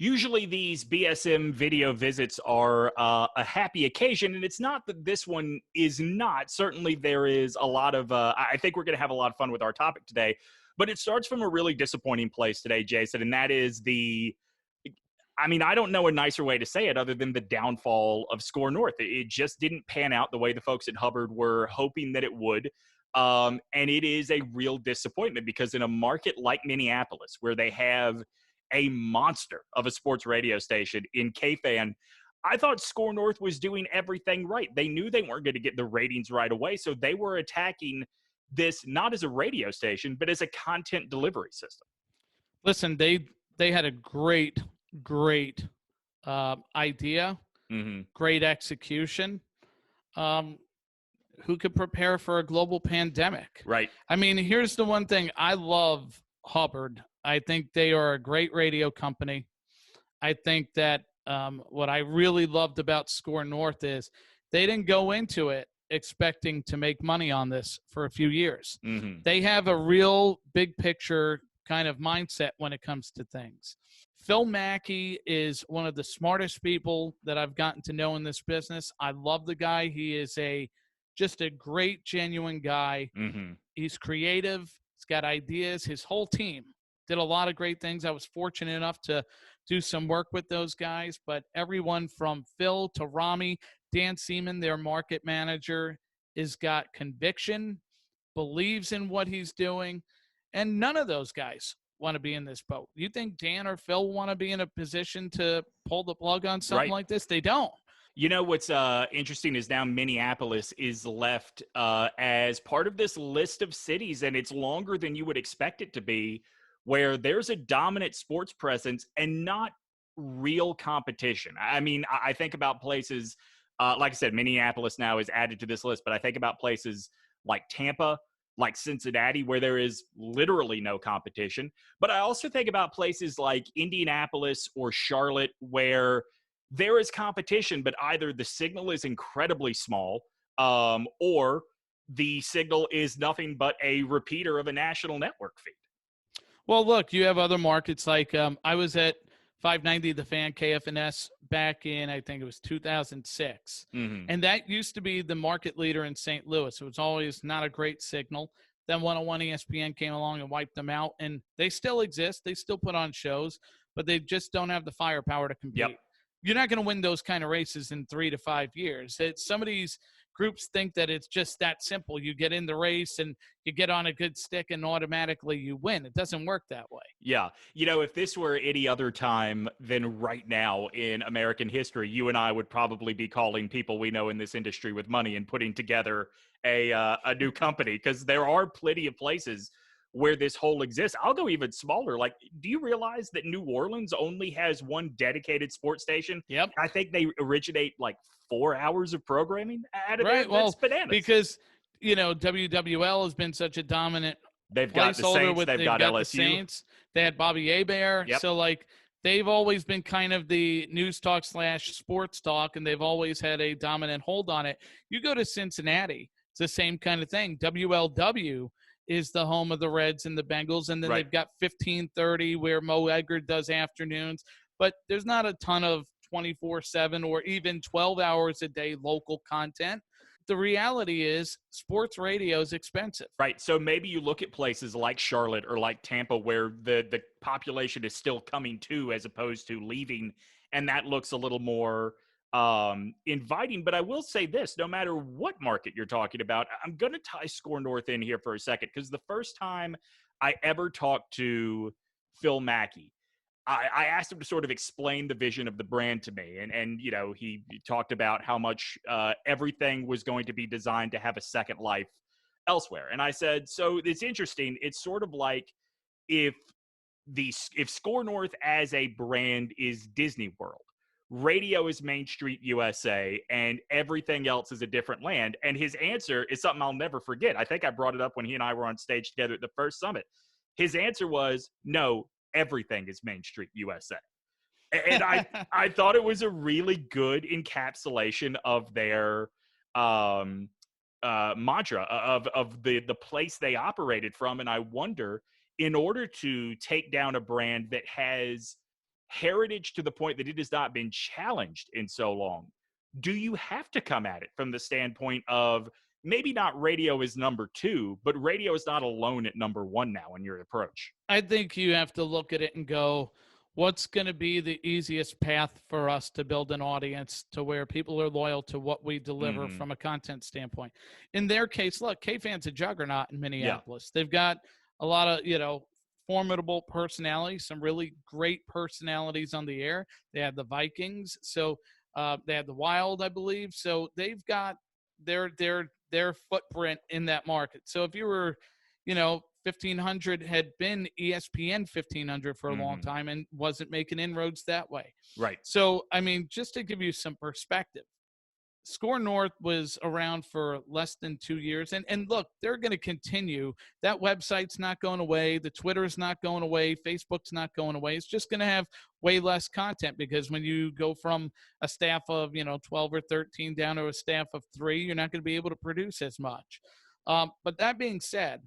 Usually these BSM video visits are a happy occasion, and it's not that this one is not. Certainly there is a lot of, I think we're going to have a lot of fun with our topic today, but it starts from a really disappointing place today, Jason, and that is I don't know a nicer way to say it other than the downfall of SKOR North. It just didn't pan out the way the folks at Hubbard were hoping that it would. And it is a real disappointment because in a market like Minneapolis, where they have a monster of a sports radio station in KFan, I thought SKOR North was doing everything right. They knew they weren't going to get the ratings right away, so they were attacking this not as a radio station, but as a content delivery system. Listen, they had a great idea, great execution. Who could prepare for a global pandemic? Right. I mean, here's the one thing. I love Hubbard. I think they are a great radio company. I think that what I really loved about SKOR North is they didn't go into it expecting to make money on this for a few years. They have a real big picture kind of mindset when it comes to things. Phil Mackey is one of the smartest people that I've gotten to know in this business. I love the guy. He is just a great, genuine guy. He's creative. He's got ideas. His whole team did a lot of great things. I was fortunate enough to do some work with those guys, but everyone from Phil to Rami, Dan Seaman, their market manager, has got conviction, believes in what he's doing, and none of those guys want to be in this boat. You think Dan or Phil want to be in a position to pull the plug on something like this? They don't. You know what's interesting is now Minneapolis is left as part of this list of cities, and it's longer than you would expect it to be, where there's a dominant sports presence and not real competition. I mean, I think about places, like I said, Minneapolis now is added to this list, but I think about places like Tampa, like Cincinnati, where there is literally no competition. But I also think about places like Indianapolis or Charlotte, where there is competition, but either the signal is incredibly small or the signal is nothing but a repeater of a national network feed. Well, look, you have other markets like I was at 590 The Fan KFNS back in, I think it was 2006. And that used to be the market leader in St. Louis. It was always not a great signal. Then 101 ESPN came along and wiped them out. And they still exist. They still put on shows, but they just don't have the firepower to compete. You're not going to win those kind of races in 3 to 5 years. Some of these groups think that it's just that simple. You get in the race and you get on a good stick and automatically you win. It doesn't work that way. Yeah. You know, if this were any other time than right now in American history, you and I would probably be calling people we know in this industry with money and putting together a new company, because there are plenty of places where this hole exists. I'll go even smaller. Like, do you realize that New Orleans only has one dedicated sports station? Yep. I think they originate like 4 hours of programming out of there. Well, that's bananas. Because, you know, WWL has been such a dominant They've got the Saints, they've got LSU. The Saints. They had Bobby Hebert. Yep. So, like, they've always been kind of the news talk / sports talk, and they've always had a dominant hold on it. You go to Cincinnati, it's the same kind of thing. WLW is the home of the Reds and the Bengals, and then they've got 1530 where Mo Edgar does afternoons. But there's not a ton of 24/7 or even 12 hours a day local content. The reality is sports radio is expensive. Right. So maybe you look at places like Charlotte or like Tampa where the population is still coming to as opposed to leaving, and that looks a little more inviting. But I will say this, no matter what market you're talking about, I'm going to tie SKOR North in here for a second, because the first time I ever talked to Phil Mackey, I asked him to sort of explain the vision of the brand to me. And you know, he talked about how much everything was going to be designed to have a second life elsewhere. And I said, so it's interesting. It's sort of like if SKOR North as a brand is Disney World, radio is Main Street USA, and everything else is a different land. And his answer is something I'll never forget. I think I brought it up when he and I were on stage together at the first summit. His answer was, no, everything is Main Street USA. And I thought it was a really good encapsulation of their mantra of the place they operated from. And I wonder, in order to take down a brand that has heritage to the point that it has not been challenged in so long, do you have to come at it from the standpoint of maybe not radio is number two, but radio is not alone at number one now in your approach? I think you have to look at it and go, what's going to be the easiest path for us to build an audience to where people are loyal to what we deliver from a content standpoint? In their case, look, K-Fan's a juggernaut in Minneapolis. Yeah. They've got a lot of, formidable personalities, some really great personalities on the air. They have the Vikings. So they have the Wild, I believe. So they've got their footprint in that market. So if you were, 1500 had been ESPN 1500 for a long time and wasn't making inroads that way. Right. So, I mean, just to give you some perspective, SKOR North was around for less than 2 years. And look, they're going to continue. That website's not going away. The Twitter's not going away. Facebook's not going away. It's just going to have way less content because when you go from a staff of, 12 or 13 down to a staff of 3, you're not going to be able to produce as much. But that being said,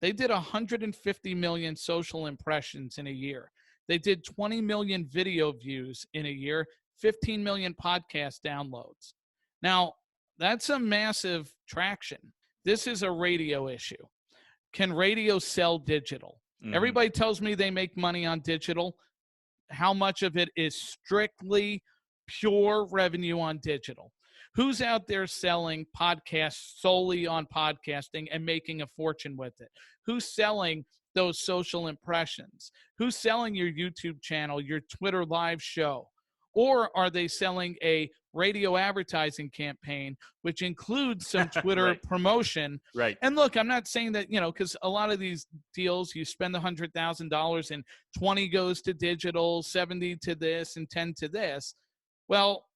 they did 150 million social impressions in a year. They did 20 million video views in a year, 15 million podcast downloads. Now, that's a massive traction. This is a radio issue. Can radio sell digital? Everybody tells me they make money on digital. How much of it is strictly pure revenue on digital? Who's out there selling podcasts solely on podcasting and making a fortune with it? Who's selling those social impressions? Who's selling your YouTube channel, your Twitter live show? Or are they selling a radio advertising campaign, which includes some Twitter promotion? Right. And look, I'm not saying that, because a lot of these deals, you spend $100,000 and 20 goes to digital, 70 to this, and 10 to this. Well,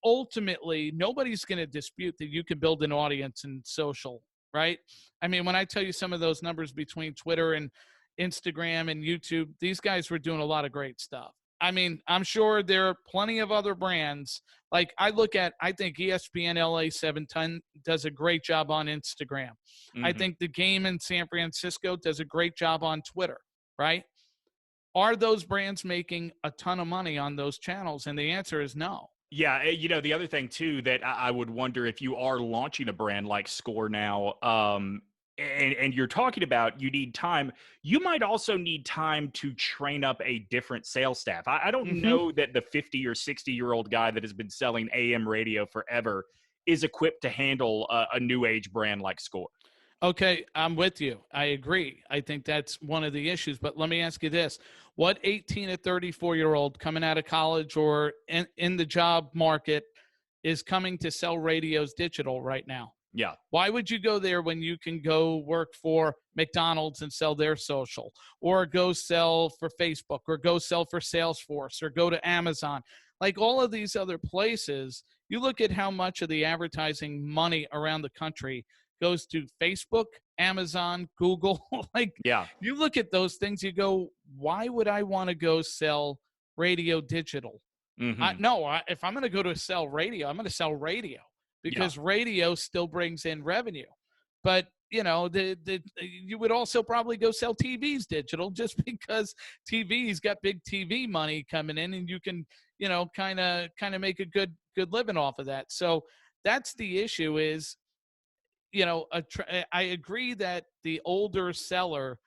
ultimately, nobody's going to dispute that you can build an audience in social, right? I mean, when I tell you some of those numbers between Twitter and Instagram and YouTube, these guys were doing a lot of great stuff. I mean, I'm sure there are plenty of other brands. Like I think ESPN LA 710 does a great job on Instagram. I think the game in San Francisco does a great job on Twitter, right? Are those brands making a ton of money on those channels? And the answer is no. Yeah, the other thing too that I would wonder if you are launching a brand like SKOR now, and you're talking about you need time, you might also need time to train up a different sales staff. I don't know that the 50 or 60-year-old guy that has been selling AM radio forever is equipped to handle a new age brand like SKOR. Okay, I'm with you. I agree. I think that's one of the issues. But let me ask you this. What 18 to 34-year-old coming out of college or in the job market is coming to sell radios digital right now? Yeah. Why would you go there when you can go work for McDonald's and sell their social, or go sell for Facebook, or go sell for Salesforce, or go to Amazon? Like all of these other places, you look at how much of the advertising money around the country goes to Facebook, Amazon, Google. You look at those things, you go, why would I want to go sell radio digital? If I'm going to go to sell radio, I'm going to sell radio because radio still brings in revenue. But, you would also probably go sell TVs digital just because TV's got big TV money coming in and you can, kind of make a good living off of that. So that's the issue is, I agree that the older seller,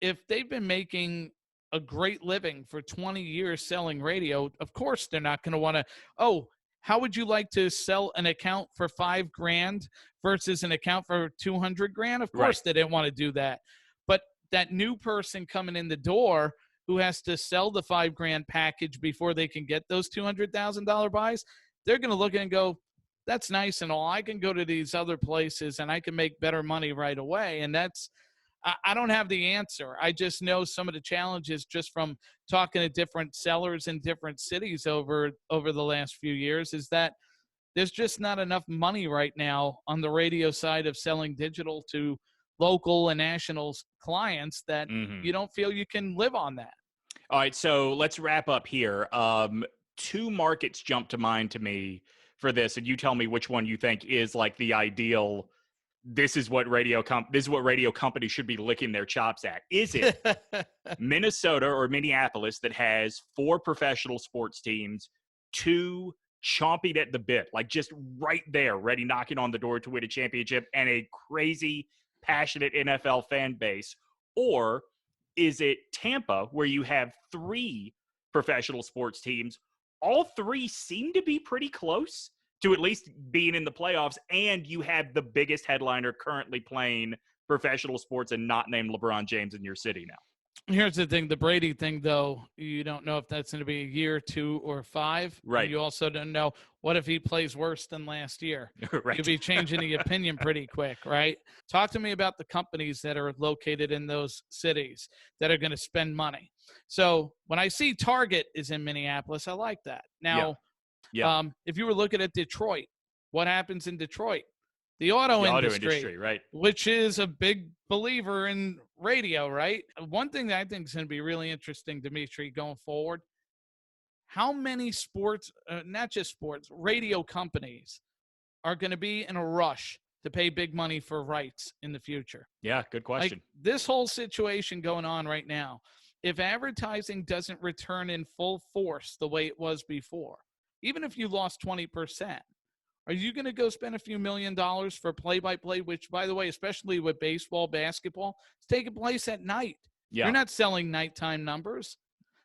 if they've been making a great living for 20 years selling radio, of course they're not going to want to, how would you like to sell an account for $5,000 versus an account for $200,000? Of course they didn't want to do that. But that new person coming in the door who has to sell the $5,000 package before they can get those $200,000 buys, they're going to look at it and go, that's nice and all. I can go to these other places and I can make better money right away. And I don't have the answer. I just know some of the challenges just from talking to different sellers in different cities over the last few years is that there's just not enough money right now on the radio side of selling digital to local and national clients that you don't feel you can live on that. All right. So let's wrap up here. 2 markets jump to mind to me for this, and you tell me which one you think is like the ideal this is what radio companies should be licking their chops at. Is it Minnesota or Minneapolis that has 4 professional sports teams, 2 chomping at the bit, like just right there, ready, knocking on the door to win a championship, and a crazy, passionate NFL fan base? Or is it Tampa, where you have 3 professional sports teams? All 3 seem to be pretty close to at least being in the playoffs, and you have the biggest headliner currently playing professional sports and not named LeBron James in your city now. Here's the thing. The Brady thing, though, you don't know if that's going to be a year, 2, or 5. Right. And you also don't know what if he plays worse than last year. Right. You'll be changing the opinion pretty quick, right? Talk to me about the companies that are located in those cities that are going to spend money. So when I see Target is in Minneapolis, I like that. Now, if you were looking at Detroit, what happens in Detroit? The auto industry, right? Which is a big believer in radio, right? One thing that I think is going to be really interesting, Demetri, going forward, how many sports, not just sports, radio companies are going to be in a rush to pay big money for rights in the future? Yeah, good question. Like, this whole situation going on right now, if advertising doesn't return in full force the way it was before, even if you lost 20%, are you going to go spend a few $1 million for play-by-play, which, by the way, especially with baseball, basketball, it's taking place at night. Yeah. You're not selling nighttime numbers.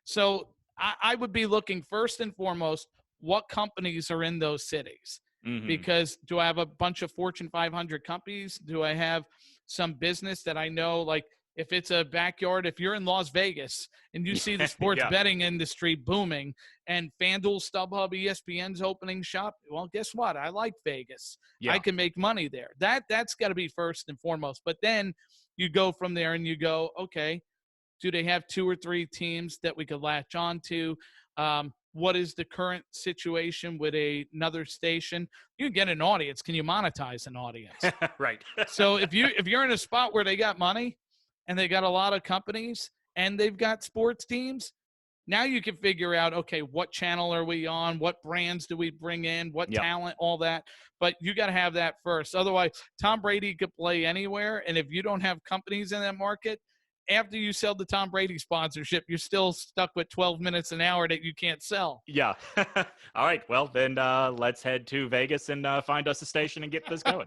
So I would be looking first and foremost, what companies are in those cities? Mm-hmm. Because do I have a bunch of Fortune 500 companies? Do I have some business that I know, like, if it's a backyard, if you're in Las Vegas and you see the sports betting industry booming and FanDuel, StubHub, ESPN's opening shop, well, guess what? I like Vegas. Yeah. I can make money there. That's got to be first and foremost. But then you go from there and you go, okay, do they have 2 or 3 teams that we could latch on to? What is the current situation with another station? You can get an audience. Can you monetize an audience? Right. So if you're in a spot where they got money, and they got a lot of companies, and they've got sports teams, now you can figure out, okay, what channel are we on? What brands do we bring in? What talent, all that. But you got to have that first. Otherwise, Tom Brady could play anywhere, and if you don't have companies in that market, after you sell the Tom Brady sponsorship, you're still stuck with 12 minutes an hour that you can't sell. Yeah. All right. Well, then let's head to Vegas and find us a station and get this going.